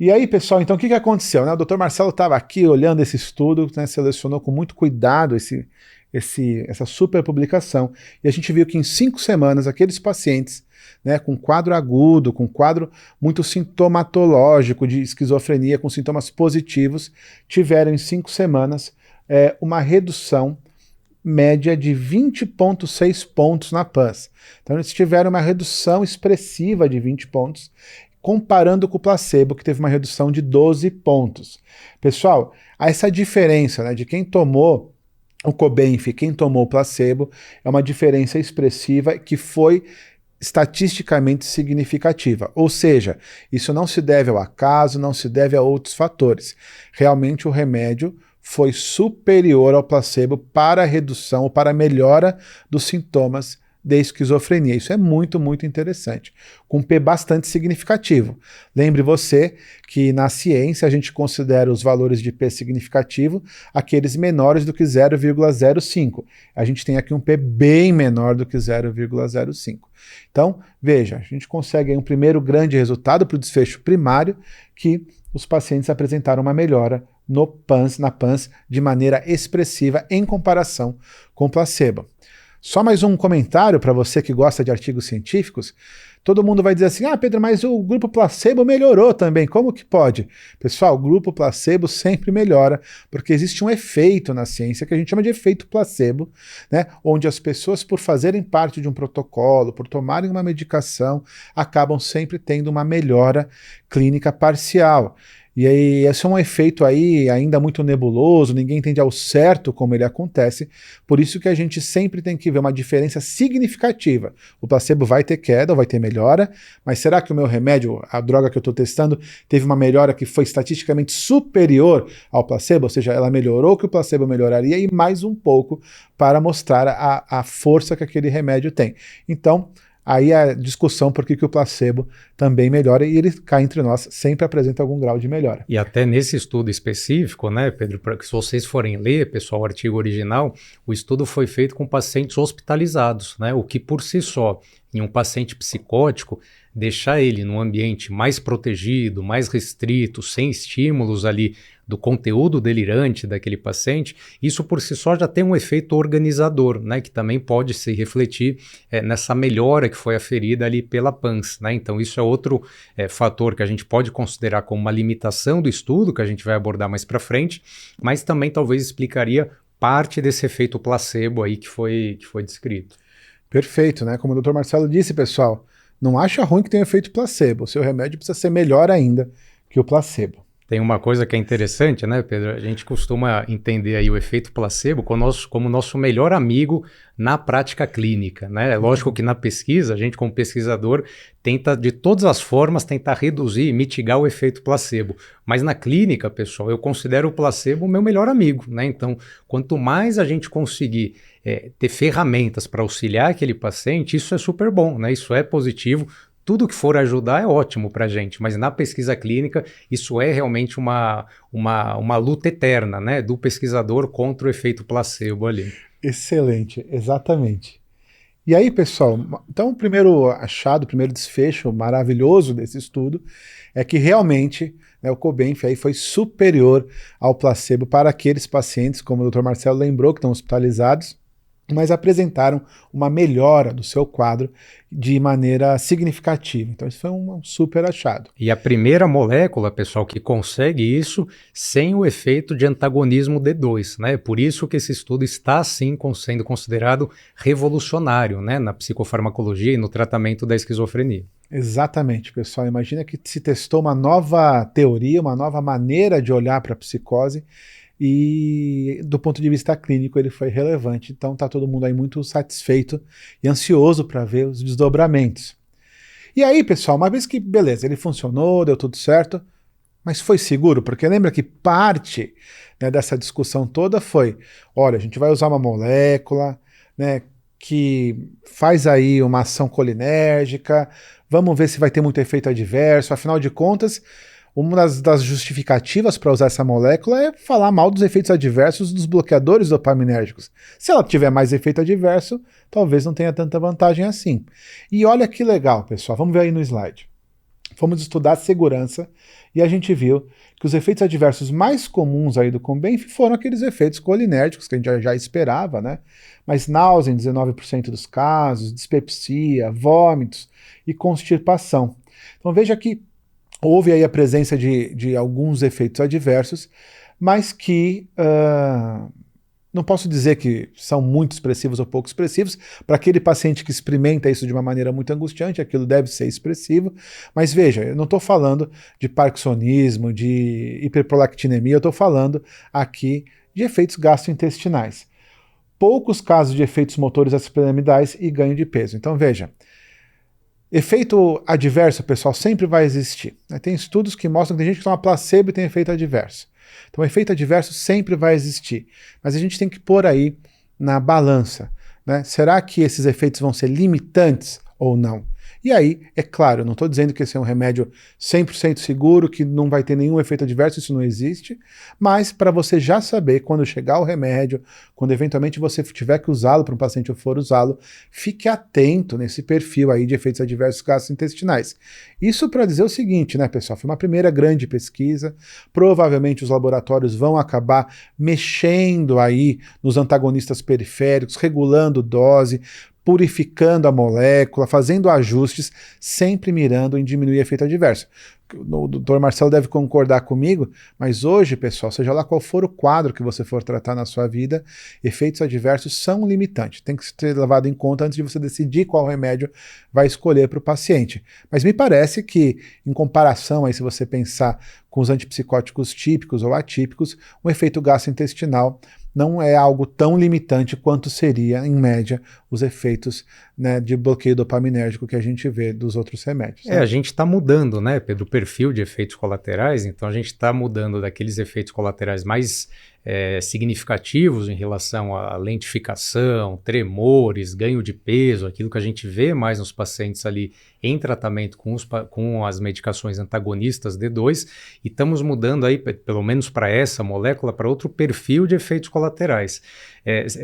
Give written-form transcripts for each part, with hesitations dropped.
E aí, pessoal, então o que aconteceu? Né? O Dr. Marcelo estava aqui olhando esse estudo, né, selecionou com muito cuidado essa super publicação, e a gente viu que em 5 semanas aqueles pacientes, né, com quadro agudo, com quadro muito sintomatológico de esquizofrenia, com sintomas positivos, tiveram em 5 semanas uma redução média de 20,6 pontos na PANSS. Então eles tiveram uma redução expressiva de 20 pontos, comparando com o placebo, que teve uma redução de 12 pontos. Pessoal, essa diferença, né, de quem tomou o Cobenfy e quem tomou o placebo é uma diferença expressiva que foi estatisticamente significativa. Ou seja, isso não se deve ao acaso, não se deve a outros fatores. Realmente o remédio foi superior ao placebo para a redução ou para a melhora dos sintomas de esquizofrenia. Isso é muito, muito interessante, com um P bastante significativo. Lembre você que na ciência a gente considera os valores de P significativo aqueles menores do que 0,05. A gente tem aqui um P bem menor do que 0,05. Então, veja, a gente consegue aí um primeiro grande resultado para o desfecho primário, que os pacientes apresentaram uma melhora na PANSS de maneira expressiva em comparação com o placebo. Só mais um comentário para você que gosta de artigos científicos. Todo mundo vai dizer assim, Pedro, mas o grupo placebo melhorou também, como que pode? Pessoal, o grupo placebo sempre melhora, porque existe um efeito na ciência que a gente chama de efeito placebo, né? Onde as pessoas, por fazerem parte de um protocolo, por tomarem uma medicação, acabam sempre tendo uma melhora clínica parcial. E aí, esse é um efeito aí ainda muito nebuloso, ninguém entende ao certo como ele acontece, por isso que a gente sempre tem que ver uma diferença significativa. O placebo vai ter queda ou vai ter melhora, mas será que o meu remédio, a droga que eu estou testando, teve uma melhora que foi estatisticamente superior ao placebo? Ou seja, ela melhorou o que o placebo melhoraria e mais um pouco para mostrar a força que aquele remédio tem. Então, aí a discussão por que o placebo também melhora, e ele cá entre nós sempre apresenta algum grau de melhora. E até nesse estudo específico, né, Pedro, para que se vocês forem ler, pessoal, o artigo original, o estudo foi feito com pacientes hospitalizados, né, o que por si só, em um paciente psicótico, deixar ele num ambiente mais protegido, mais restrito, sem estímulos ali do conteúdo delirante daquele paciente, isso por si só já tem um efeito organizador, né, que também pode se refletir nessa melhora que foi aferida ali pela PANSS, né? Então isso é outro fator que a gente pode considerar como uma limitação do estudo, que a gente vai abordar mais para frente, mas também talvez explicaria parte desse efeito placebo aí que foi descrito. Perfeito, né? Como o Dr. Marcelo disse, pessoal, não acha ruim que tenha efeito placebo, o seu remédio precisa ser melhor ainda que o placebo. Tem uma coisa que é interessante, né, Pedro? A gente costuma entender aí o efeito placebo como nosso melhor amigo na prática clínica, né? É lógico que na pesquisa, a gente como pesquisador tenta de todas as formas tentar reduzir e mitigar o efeito placebo. Mas na clínica, pessoal, eu considero o placebo o meu melhor amigo, né? Então, quanto mais a gente conseguir ter ferramentas para auxiliar aquele paciente, isso é super bom, né? Isso é positivo. Tudo que for ajudar é ótimo para a gente, mas na pesquisa clínica isso é realmente uma luta eterna, né, do pesquisador contra o efeito placebo ali. Excelente, exatamente. E aí, pessoal, então o primeiro achado, o primeiro desfecho maravilhoso desse estudo é que realmente, né, o Cobenfy aí foi superior ao placebo para aqueles pacientes, como o Dr. Marcelo lembrou, que estão hospitalizados, mas apresentaram uma melhora do seu quadro de maneira significativa. Então isso foi um super achado. E a primeira molécula, pessoal, que consegue isso sem o efeito de antagonismo D2, né? Por isso que esse estudo está, sim, sendo considerado revolucionário, né, na psicofarmacologia e no tratamento da esquizofrenia. Exatamente, pessoal. Imagina que se testou uma nova teoria, uma nova maneira de olhar para a psicose, e do ponto de vista clínico ele foi relevante. Então está todo mundo aí muito satisfeito e ansioso para ver os desdobramentos. E aí, pessoal, uma vez que, beleza, ele funcionou, deu tudo certo, mas foi seguro? Porque lembra que parte, né, dessa discussão toda foi, olha, a gente vai usar uma molécula, né, que faz aí uma ação colinérgica, vamos ver se vai ter muito efeito adverso, afinal de contas, uma das justificativas para usar essa molécula é falar mal dos efeitos adversos dos bloqueadores dopaminérgicos. Se ela tiver mais efeito adverso, talvez não tenha tanta vantagem assim. E olha que legal, pessoal, vamos ver aí no slide. fomos estudar a segurança e a gente viu que os efeitos adversos mais comuns aí do Combem foram aqueles efeitos colinérgicos que a gente já esperava, né? Mas náusea em 19% dos casos, dispepsia, vômitos e constipação. Então veja que houve aí a presença de alguns efeitos adversos, mas que não posso dizer que são muito expressivos ou pouco expressivos. Para aquele paciente que experimenta isso de uma maneira muito angustiante, aquilo deve ser expressivo. Mas veja, eu não estou falando de parkinsonismo, de hiperprolactinemia, eu estou falando aqui de efeitos gastrointestinais. Poucos casos de efeitos motores extrapiramidais e ganho de peso. Então veja, efeito adverso, pessoal, sempre vai existir. Tem estudos que mostram que tem gente que toma placebo e tem efeito adverso. Então, o efeito adverso sempre vai existir, mas a gente tem que pôr aí na balança, né? Será que esses efeitos vão ser limitantes ou não? E aí, é claro, eu não estou dizendo que esse é um remédio 100% seguro, que não vai ter nenhum efeito adverso, isso não existe, mas para você já saber, quando chegar o remédio, quando eventualmente você tiver que usá-lo para um paciente ou for usá-lo, fique atento nesse perfil aí de efeitos adversos gastrointestinais. Isso para dizer o seguinte, né, pessoal, foi uma primeira grande pesquisa, provavelmente os laboratórios vão acabar mexendo aí nos antagonistas periféricos, regulando dose, purificando a molécula, fazendo ajustes, sempre mirando em diminuir efeito adverso. O Dr. Marcelo deve concordar comigo, mas hoje, pessoal, seja lá qual for o quadro que você for tratar na sua vida, efeitos adversos são limitantes. Tem que ser levado em conta antes de você decidir qual remédio vai escolher para o paciente. Mas me parece que, em comparação, aí, se você pensar com os antipsicóticos típicos ou atípicos, o efeito gastrointestinal não é algo tão limitante quanto seria, em média, os efeitos, né, de bloqueio dopaminérgico que a gente vê dos outros remédios. Né? A gente está mudando, né, Pedro, o perfil de efeitos colaterais, então a gente está mudando daqueles efeitos colaterais mais significativos em relação à lentificação, tremores, ganho de peso, aquilo que a gente vê mais nos pacientes ali em tratamento com as medicações antagonistas D2, e estamos mudando aí, pelo menos para essa molécula, para outro perfil de efeitos colaterais.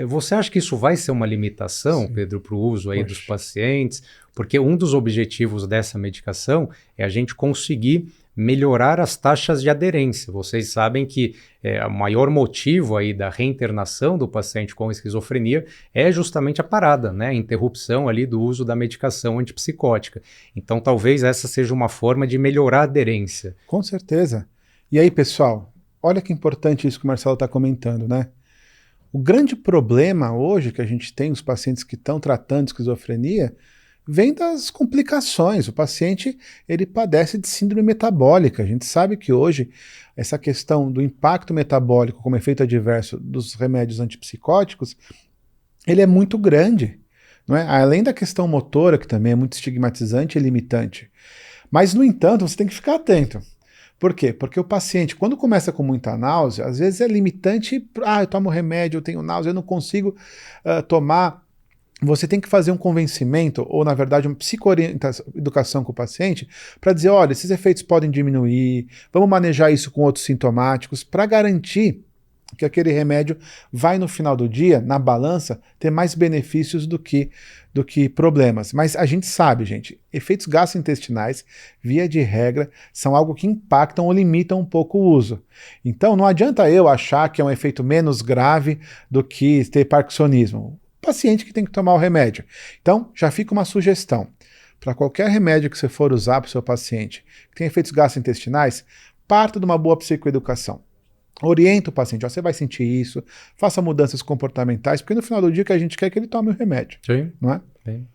Você acha que isso vai ser uma limitação, sim, Pedro, para o uso aí dos pacientes? Porque um dos objetivos dessa medicação é a gente conseguir melhorar as taxas de aderência. Vocês sabem que o maior motivo aí da reinternação do paciente com esquizofrenia é justamente a parada, né? A interrupção ali do uso da medicação antipsicótica. Então, talvez essa seja uma forma de melhorar a aderência. Com certeza. E aí, pessoal, olha que importante isso que o Marcelo está comentando, né? O grande problema hoje que a gente tem, os pacientes que estão tratando esquizofrenia, vem das complicações. O paciente, ele padece de síndrome metabólica. A gente sabe que hoje essa questão do impacto metabólico como efeito adverso dos remédios antipsicóticos, ele é muito grande, não é? Além da questão motora, que também é muito estigmatizante e limitante. Mas, no entanto, você tem que ficar atento. Por quê? Porque o paciente, quando começa com muita náusea, às vezes é limitante, eu tomo remédio, eu tenho náusea, eu não consigo tomar. Você tem que fazer um convencimento, ou na verdade uma psicoeducação com o paciente, para dizer, olha, esses efeitos podem diminuir, vamos manejar isso com outros sintomáticos, para garantir que aquele remédio vai no final do dia, na balança, ter mais benefícios do que problemas. Mas a gente sabe, gente, efeitos gastrointestinais, via de regra, são algo que impactam ou limitam um pouco o uso. Então não adianta eu achar que é um efeito menos grave do que ter parkinsonismo. Paciente que tem que tomar o remédio. Então, já fica uma sugestão. Para qualquer remédio que você for usar para o seu paciente que tem efeitos gastrointestinais, parta de uma boa psicoeducação. Orienta o paciente, você vai sentir isso, faça mudanças comportamentais, porque no final do dia o que a gente quer é que ele tome o remédio. Sim. Não é? Sim.